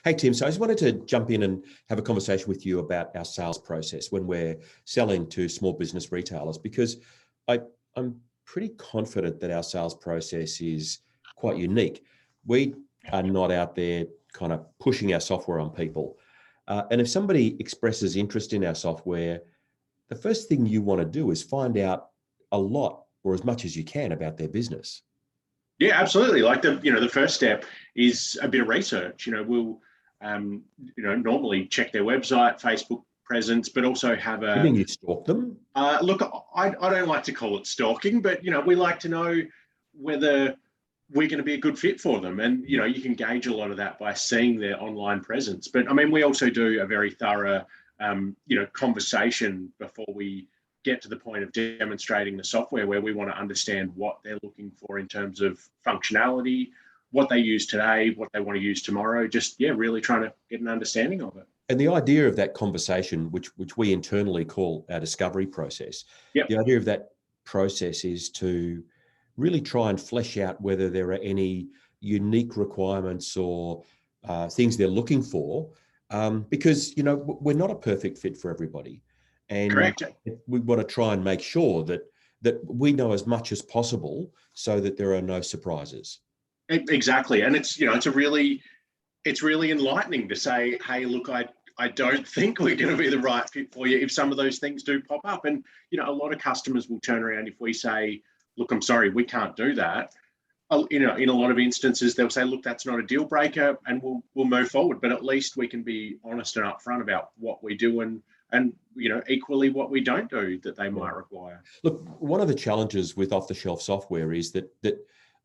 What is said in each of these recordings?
Hey, Tim, so I just wanted to jump in and have a conversation with you about our sales process when we're selling to small business retailers, because I'm pretty confident that our sales process is quite unique. We are not out there kind of pushing our software on people. And if somebody expresses interest in our software, the first thing you want to do is find out a lot or as much as you can about their business. Yeah, absolutely. Like the first step is a bit of research. We'll, normally check their website, Facebook presence, but also have You mean you stalk them? look. I don't like to call it stalking, but we like to know whether we're going to be a good fit for them, and you can gauge a lot of that by seeing their online presence. But I mean, we also do a very thorough, conversation before we get to the point of demonstrating the software, where we want to understand what they're looking for in terms of functionality, what they use today, what they want to use tomorrow. Just really trying to get an understanding of it. And the idea of that conversation, which we internally call our discovery process, Yep. the idea of that process is to really try and flesh out whether there are any unique requirements or things they're looking for, because we're not a perfect fit for everybody, and Correct. we want to try and make sure that we know as much as possible so that there are no surprises. Exactly, and it's really enlightening to say, hey, look, I don't think we're going to be the right fit for you if some of those things do pop up. And a lot of customers will turn around if we say, look, I'm sorry, we can't do that. In a lot of instances, they'll say, look, that's not a deal breaker, and we'll move forward. But at least we can be honest and upfront about what we do and equally what we don't do that they might require. Look, one of the challenges with off-the-shelf software is that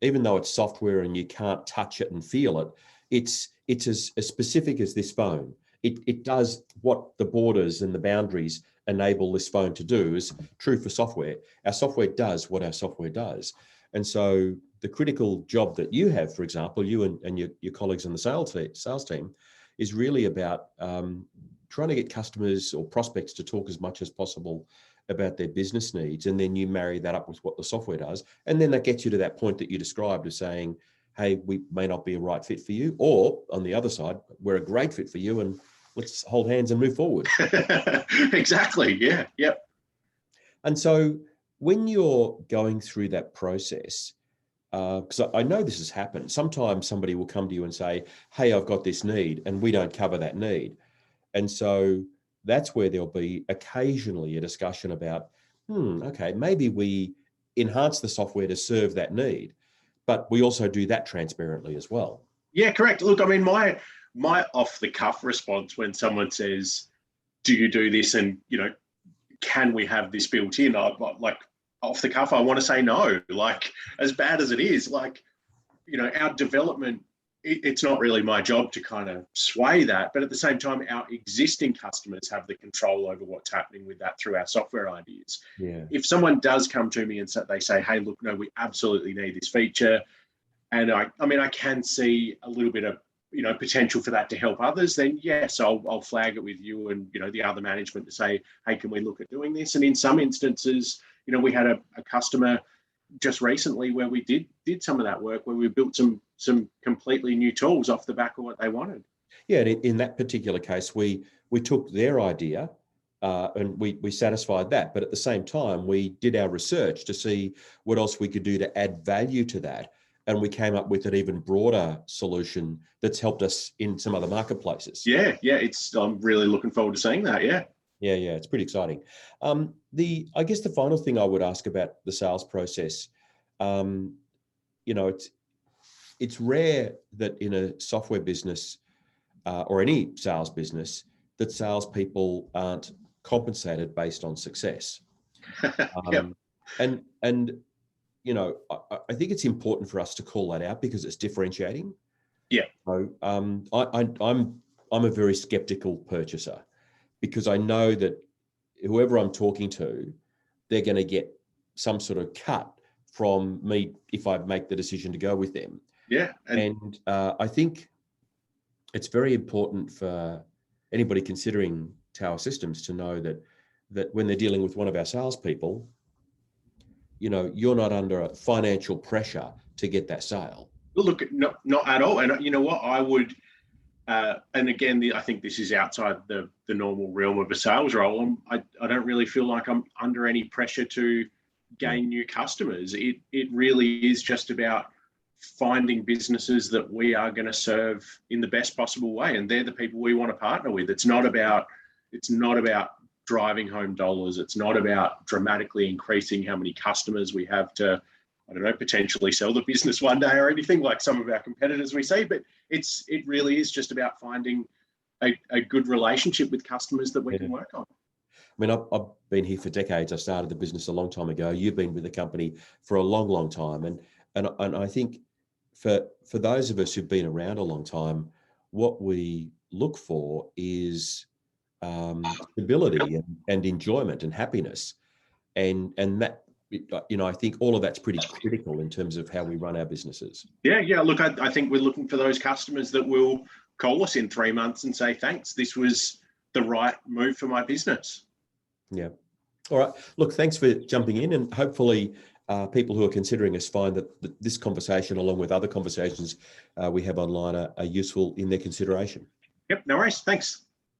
even though it's software and you can't touch it and feel it, it's as specific as this phone. It does what the borders and the boundaries enable this phone to do is true for software. Our software does what our software does. And so the critical job that you have, for example, you and your colleagues on the sales team, is really about trying to get customers or prospects to talk as much as possible about their business needs. And then you marry that up with what the software does. And then that gets you to that point that you described of saying, hey, we may not be a right fit for you. Or on the other side, we're a great fit for you and let's hold hands and move forward. Exactly. Yeah. Yep. And so when you're going through that process, because I know this has happened, sometimes somebody will come to you and say, hey, I've got this need, and we don't cover that need. And so that's where there'll be occasionally a discussion about, okay, maybe we enhance the software to serve that need, but we also do that transparently as well. Yeah, correct. Look, I mean, my off the cuff response when someone says, do you do this? And, can we have this built in? Like off the cuff, I want to say no, like as bad as it is, like, our development, it's not really my job to kind of sway that. But at the same time, our existing customers have the control over what's happening with that through our software ideas. Yeah. If someone does come to me and they say, hey, look, no, we absolutely need this feature, and I can see a little bit of potential for that to help others, then yes, I'll flag it with you and the other management to say, hey, can we look at doing this? And in some instances, we had a customer just recently where we did some of that work, where we built some completely new tools off the back of what they wanted. Yeah, and in that particular case, we took their idea and we satisfied that, but at the same time, we did our research to see what else we could do to add value to that. And we came up with an even broader solution that's helped us in some other marketplaces. Yeah, I'm really looking forward to seeing that. Yeah. Yeah, it's pretty exciting. I guess the final thing I would ask about the sales process, it's rare that in a software business or any sales business that salespeople aren't compensated based on success. Yep. And I think it's important for us to call that out because it's differentiating. Yeah. So, I'm a very skeptical purchaser because I know that whoever I'm talking to, they're going to get some sort of cut from me if I make the decision to go with them. Yeah. And I think it's very important for anybody considering Tower Systems to know that when they're dealing with one of our salespeople, you're not under a financial pressure to get that sale. Look, not at all. And you know what? I would And again, I think this is outside the normal realm of a sales role. I don't really feel like I'm under any pressure to gain new customers. It really is just about finding businesses that we are going to serve in the best possible way, and they're the people we want to partner with. It's not about driving home dollars. It's not about dramatically increasing how many customers we have to, I don't know, potentially sell the business one day or anything like some of our competitors we see. But it really is just about finding a good relationship with customers that we can work on. I mean, I've been here for decades. I started the business a long time ago. You've been with the company for a long, long time. And I think for those of us who've been around a long time, what we look for is stability and enjoyment and happiness. And that, I think all of that's pretty critical in terms of how we run our businesses. Yeah. Look, I think we're looking for those customers that will call us in 3 months and say, thanks, this was the right move for my business. Yeah. All right. Look, thanks for jumping in, and hopefully people who are considering us find that this conversation, along with other conversations we have online, are useful in their consideration. Yep, no worries. Thanks.